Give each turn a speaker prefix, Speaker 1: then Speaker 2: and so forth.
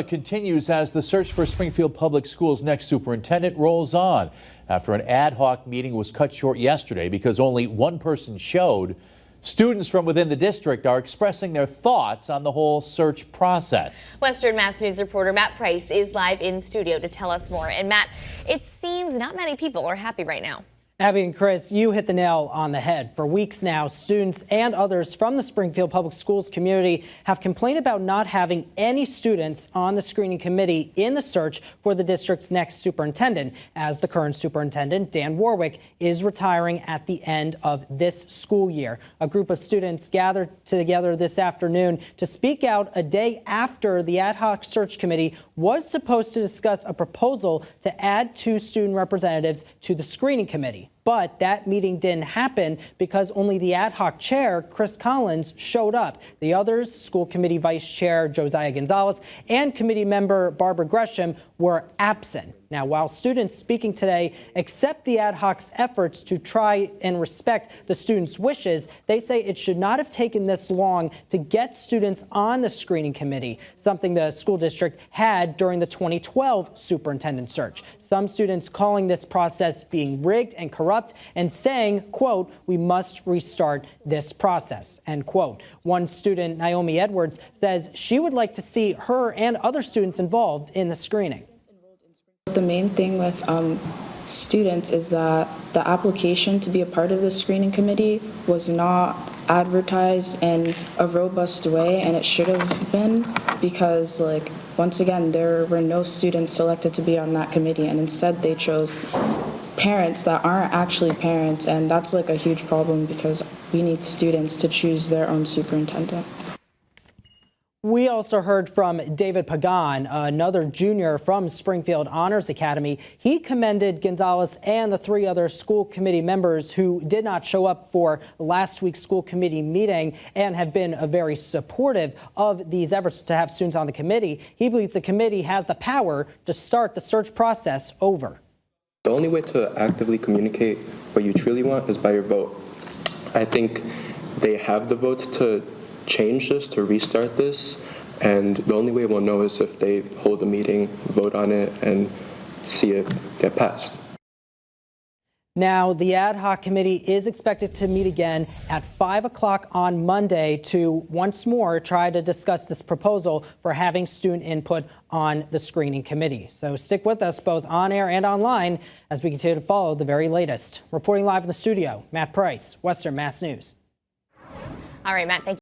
Speaker 1: Continues as the search for Springfield Public Schools' next superintendent rolls on. After an ad hoc meeting was cut short yesterday because only one person showed, students from within the district are expressing their thoughts on the whole search process.
Speaker 2: Western Mass News reporter Matt Price is live in studio to tell us more. And Matt, it seems not many people are happy right now.
Speaker 3: Abby and Chris, you hit the nail on the head. For weeks now, students and others from the Springfield Public Schools community have complained about not having any students on the screening committee in the search for the district's next superintendent, as the current superintendent, Dan Warwick, is retiring at the end of this school year. A group of students gathered together this afternoon to speak out a day after the ad hoc search committee was supposed to discuss a proposal to add 2 student representatives to the screening committee. But that meeting didn't happen because only the ad hoc chair, Chris Collins, showed up. The others, school committee vice chair Josiah Gonzalez and committee member Barbara Gresham, were absent. Now, while students speaking today accept the ad hoc's efforts to try and respect the students' wishes, they say it should not have taken this long to get students on the screening committee, something the school district had during the 2012 superintendent search. Some students calling this process being rigged and corrupt and saying, quote, "We must restart this process," end quote. One student, Naomi Edwards, says she would like to see her and other students involved in the screening.
Speaker 4: The main thing with students is that the application to be a part of the screening committee was not advertised in a robust way, and it should have been, because once again, there were no students selected to be on that committee, and instead they chose parents that aren't actually parents, and that's a huge problem because we need students to choose their own superintendent.
Speaker 3: We also heard from David Pagan, another junior from Springfield Honors Academy. He commended Gonzalez and the 3 other school committee members who did not show up for last week's school committee meeting and have been very supportive of these efforts to have students on the committee. He believes the committee has the power to start the search process over.
Speaker 5: The only way to actively communicate what you truly want is by your vote. I think they have the votes to change this, to restart this, and the only way we'll know is if they hold a meeting, vote on it, and see it get passed.
Speaker 3: Now, the ad hoc committee is expected to meet again at 5 o'clock on Monday to once more try to discuss this proposal for having student input on the screening committee. So stick with us both on air and online as we continue to follow the very latest. Reporting live in the studio, Matt Price, Western Mass News.
Speaker 2: All right, Matt, thank you.